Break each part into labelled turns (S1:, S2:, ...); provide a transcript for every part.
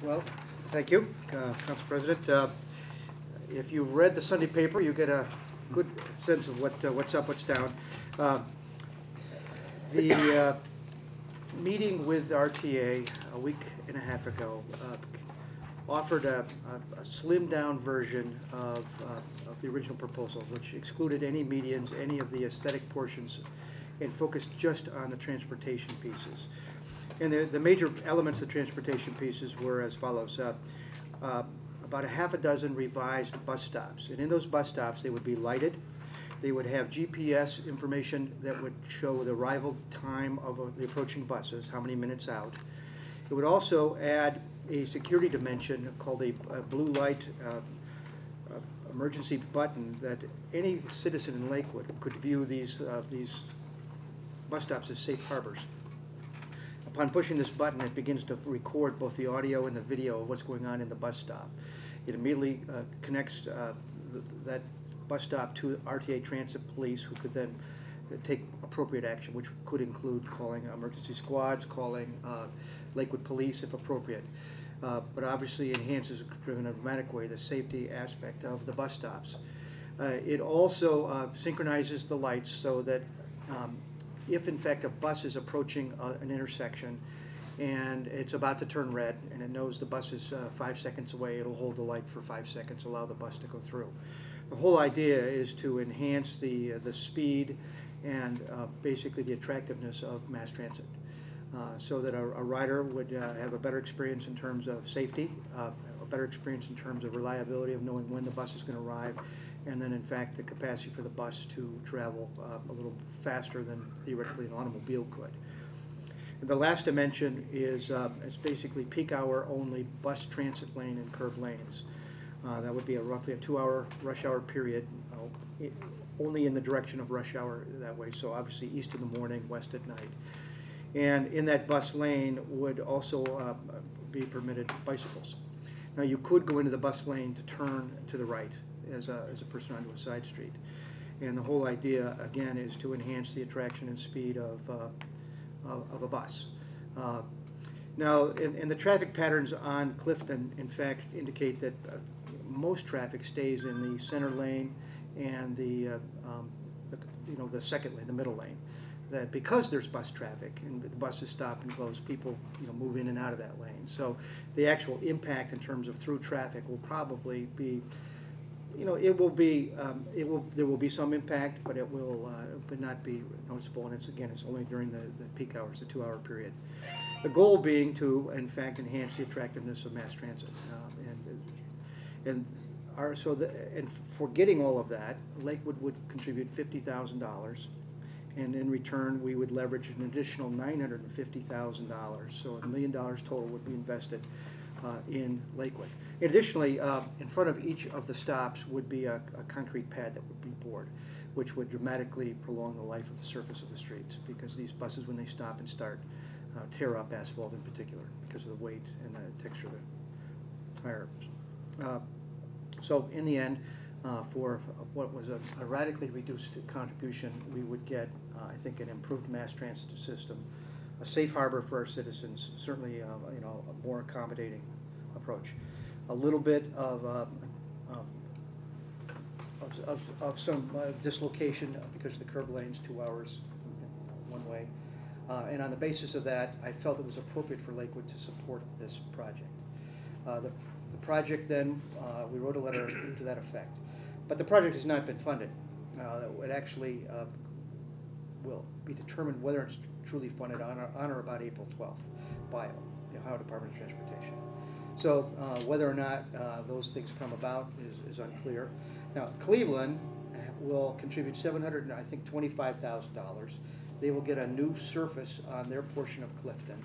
S1: Well, thank you, Council President. If you read the Sunday paper, you get a good sense of what's up, what's down. Uh, the meeting with RTA a week and a half ago offered a slimmed-down version of the original proposal, which excluded any medians, any of the aesthetic portions, and focused just on the transportation pieces. And the major elements of the transportation pieces were as follows. About a half a dozen revised bus stops. And in those bus stops, they would be lighted. They would have GPS information that would show the arrival time of the approaching buses, how many minutes out. It would also add a security dimension called a blue light emergency button that any citizen in Lakewood could view these bus stops as safe harbors. Upon pushing this button, it begins to record both the audio and the video of what's going on in the bus stop. It immediately connects that bus stop to RTA Transit Police, who could then take appropriate action, which could include calling emergency squads, calling Lakewood Police if appropriate. But obviously enhances in a dramatic way the safety aspect of the bus stops. It also synchronizes the lights so that if in fact a bus is approaching an intersection and it's about to turn red and it knows the bus is 5 seconds away, it'll hold the light for 5 seconds, allow the bus to go through. The whole idea is to enhance the speed and basically the attractiveness of mass transit, so that a rider would have a better experience in terms of safety, a better experience in terms of reliability of knowing when the bus is going to arrive, and then in fact the capacity for the bus to travel a little faster than theoretically an automobile could. And the last dimension is basically peak hour only bus transit lane and curb lanes. That would be roughly a 2-hour rush hour period, only in the direction of rush hour that way, so obviously east in the morning, west at night. And in that bus lane would also be permitted bicycles. Now you could go into the bus lane to turn to the right as a person onto a side street. And the whole idea, again, is to enhance the attraction and speed of a bus. Now, and the traffic patterns on Clifton, in fact, indicate that most traffic stays in the center lane and the second lane, the middle lane. That because there's bus traffic and the buses stop and close, people move in and out of that lane. So the actual impact in terms of through traffic will probably be, there will be some impact, but it will not be noticeable. And it's only during the peak hours, the 2-hour period. The goal being to, in fact, enhance the attractiveness of mass transit. And for getting all of that, Lakewood would contribute $50,000. And in return, we would leverage an additional $950,000. So $1 million total would be invested in Lakewood. Additionally, in front of each of the stops would be a concrete pad that would be poured, which would dramatically prolong the life of the surface of the streets, because these buses, when they stop and start, tear up asphalt in particular because of the weight and the texture of the tires. So in the end, for what was a radically reduced contribution, we would get, I think, an improved mass transit system, a safe harbor for our citizens, certainly a more accommodating approach, a little bit of some dislocation because of the curb lanes, 2 hours one way, and on the basis of that, I felt it was appropriate for Lakewood to support this project. The project then, we wrote a letter to that effect. But the project has not been funded. It actually will be determined whether it's truly funded on or about April 12th by the Ohio Department of Transportation. So whether or not those things come about is unclear. Now, Cleveland will contribute $725,000. They will get a new surface on their portion of Clifton.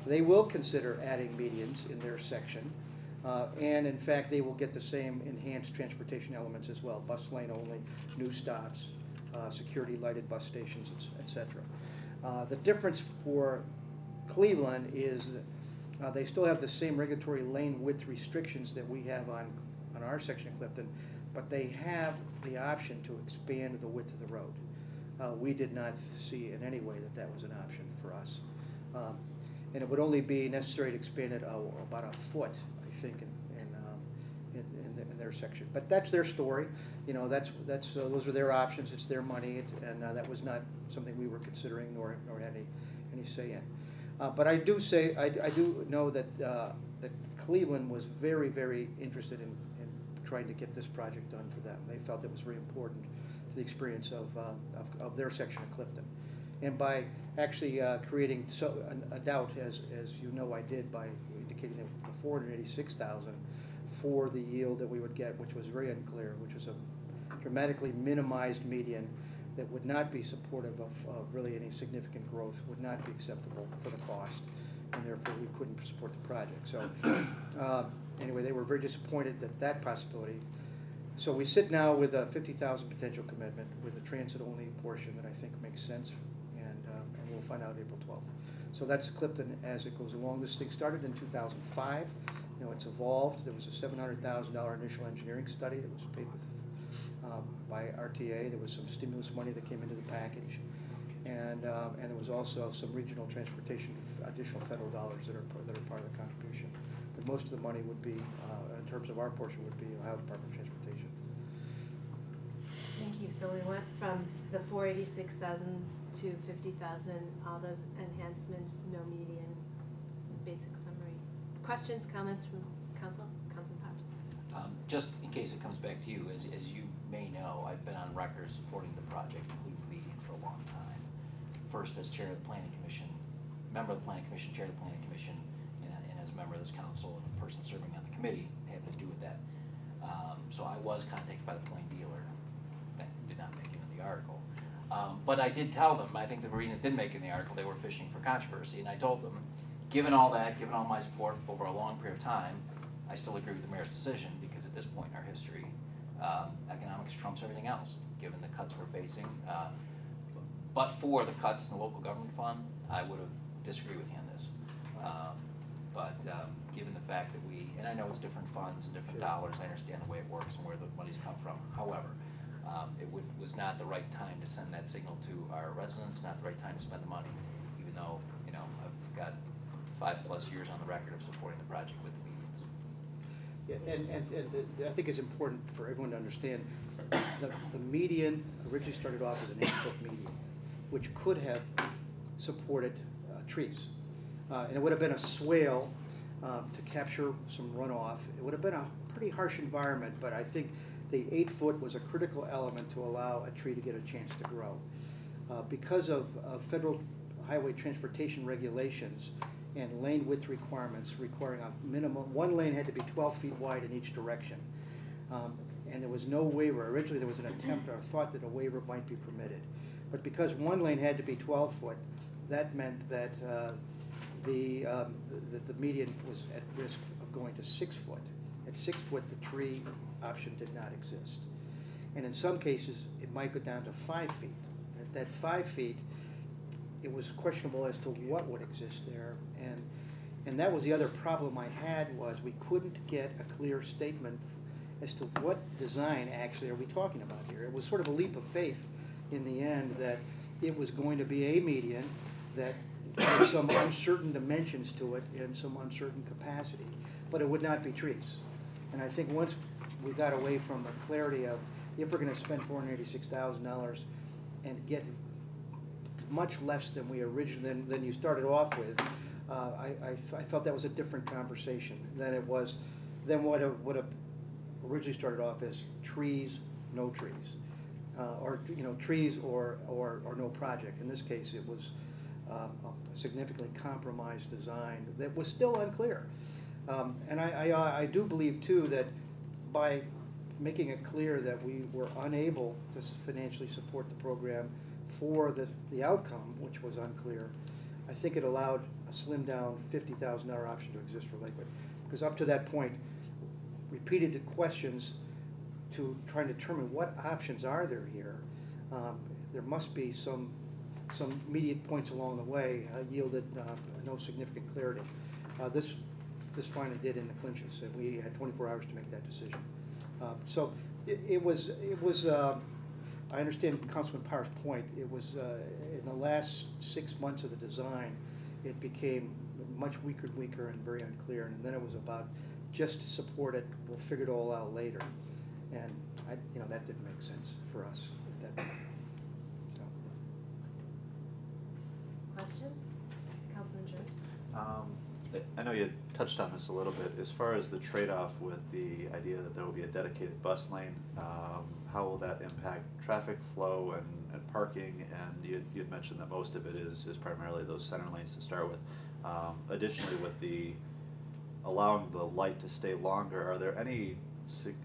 S1: They will consider adding medians in their section. And in fact, they will get the same enhanced transportation elements as well, bus lane only, new stops, security lighted bus stations, etc. The difference for Cleveland is that they still have the same regulatory lane width restrictions that we have on our section of Clifton, but they have the option to expand the width of the road. We did not see in any way that was an option for us. and it would only be necessary to expand it about a foot, I think, in their section. But that's their story. You know, those are their options. It's their money, and that was not something we were considering nor had any say in. But I do know that that Cleveland was very, very interested in trying to get this project done for them. They felt it was very important to the experience of their section of Clifton. And by actually creating a doubt, as you know I did, by indicating that the $486,000 for the yield that we would get, which was very unclear, which was a dramatically minimized median that would not be supportive of really any significant growth, would not be acceptable for the cost, and therefore we couldn't support the project. So anyway, they were very disappointed that possibility. So we sit now with a $50,000 potential commitment with a transit-only portion that I think makes sense, and we'll find out April 12th. So that's Clifton as it goes along. This thing started in 2005. You know, it's evolved. There was a $700,000 initial engineering study that was paid with by RTA. There was some stimulus money that came into the package, and there was also some regional transportation, additional federal dollars that are part of the contribution. But most of the money would be, in terms of our portion, would be Ohio Department of Transportation.
S2: Thank you. So we went from the $486,000 to $50,000. All those enhancements, no median. Basic summary. Questions, comments from council? Councilman Powers.
S3: Just in case it comes back to you, as you may know, I've been on record supporting the project, Lakewood Ohio, for a long time. First as chair of the Planning Commission, member of the Planning Commission, chair of the Planning Commission, and as a member of this council and a person serving on the committee having to do with that. So I was contacted by the plain dealer. That did not make it in the article. But I did tell them, I think the reason it didn't make it in the article, they were fishing for controversy, and I told them, given all that, given all my support over a long period of time, I still agree with the mayor's decision, because at this point in our history, economics trumps everything else, given the cuts we're facing. But for the cuts in the local government fund, I would have disagreed with you on this. Given the fact that and I know it's different funds and different dollars, I understand the way it works and where the money's come from. However, it was not the right time to send that signal to our residents, not the right time to spend the money, even though, you know, I've got 5+ years on the record of supporting the project with the medians.
S1: Yeah, and I think it's important for everyone to understand the median originally started off as an 8-foot median, which could have supported trees. And it would have been a swale to capture some runoff. It would have been a pretty harsh environment, but I think the 8-foot was a critical element to allow a tree to get a chance to grow. Because of federal highway transportation regulations and lane width requirements requiring a minimum, one lane had to be 12 feet wide in each direction. And there was no waiver. Originally there was an attempt or thought that a waiver might be permitted. But because one lane had to be 12 foot, that meant that the median was at risk of going to 6 foot. At 6 foot, the tree option did not exist. And in some cases, it might go down to 5 feet. At that 5 feet, it was questionable as to what would exist there. And that was the other problem I had, was we couldn't get a clear statement as to what design actually are we talking about here. It was sort of a leap of faith in the end that it was going to be a median that had some uncertain dimensions to it and some uncertain capacity, but it would not be trees. And I think once we got away from the clarity of, if we're going to spend $486,000 and get much less than we originally than you started off with, I felt that was a different conversation than it was than what have originally started off as trees, no trees, or trees or no project. In this case, it was a significantly compromised design that was still unclear. And I do believe too that by making it clear that we were unable to financially support the program for the outcome, which was unclear, I think it allowed a slimmed down $50,000 option to exist for Lakewood. Because up to that point, repeated questions to try and determine what options are there here. There must be some immediate points along the way yielded no significant clarity. This finally did in the clinches, and we had 24 hours to make that decision. So it was. I understand Councilman Power's point. It was in the last 6 months of the design, it became much weaker and very unclear, and then it was about just to support it, we'll figure it all out later. And that didn't make sense for us at that point. So.
S2: Questions? Councilman Jones?
S4: I know you touched on this a little bit. As far as the trade-off with the idea that there will be a dedicated bus lane, how will that impact traffic flow and parking? And you'd mentioned that most of it is primarily those center lanes to start with. Additionally, with the allowing the light to stay longer, are there any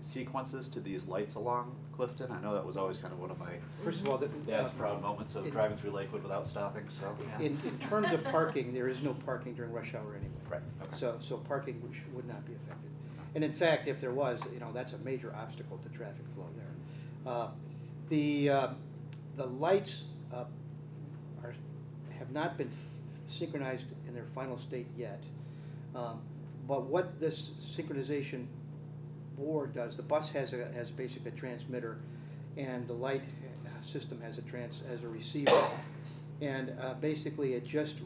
S4: sequences to these lights along Clifton? I know that was always kind of one of my
S1: First of all,
S4: proud moments of driving through Lakewood without stopping. So yeah.
S1: in terms of parking, there is no parking during rush hour anyway.
S4: Right. Okay.
S1: So parking would not be affected. And in fact, if there was, that's a major obstacle to traffic flow there. The lights have not been synchronized in their final state yet. But what this synchronization board does, the bus has basically a transmitter, and the light system has a receiver, and basically it just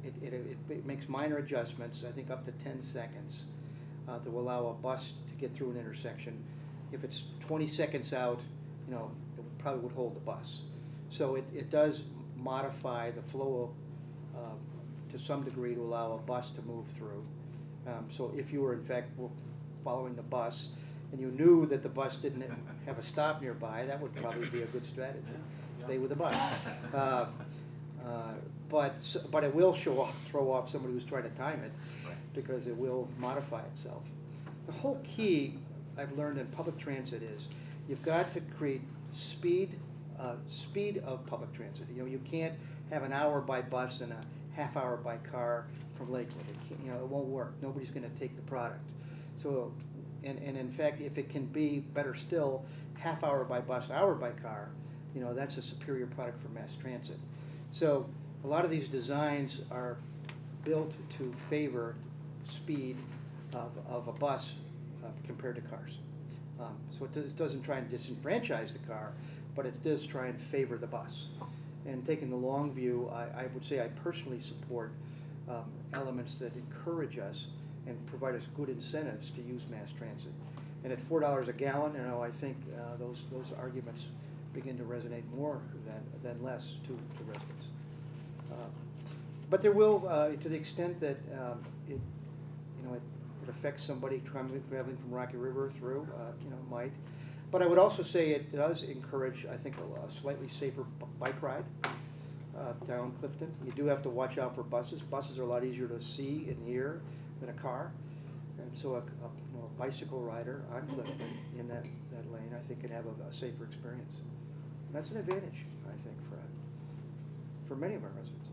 S1: it makes minor adjustments, I think up to 10 seconds, to allow a bus to get through an intersection. If it's 20 seconds out, it probably would hold the bus. So it does modify the flow to some degree to allow a bus to move through. So if you were in fact following the bus and you knew that the bus didn't have a stop nearby, that would probably be a good strategy. Stay with the bus. But it will throw off somebody who's trying to time it, because it will modify itself. The whole key I've learned in public transit is you've got to create speed of public transit. You can't have an hour by bus and a half hour by car from Lakewood. It won't work. Nobody's going to take the product. So, and in fact, if it can be better still, half hour by bus, hour by car, that's a superior product for mass transit. So a lot of these designs are built to favor speed of a bus compared to cars. So it doesn't try and disenfranchise the car, but it does try and favor the bus. And taking the long view, I would say I personally support elements that encourage us and provide us good incentives to use mass transit. And at $4 a gallon, I think those arguments begin to resonate more than less to residents. But there will, to the extent that it affects somebody traveling from Rocky River through, might. But I would also say it does encourage, I think, a slightly safer bike ride down Clifton. You do have to watch out for buses. Buses are a lot easier to see and hear than a car. And so a bicycle rider on Clifton in that lane, I think, can have a safer experience. And that's an advantage, I think, for many of our residents.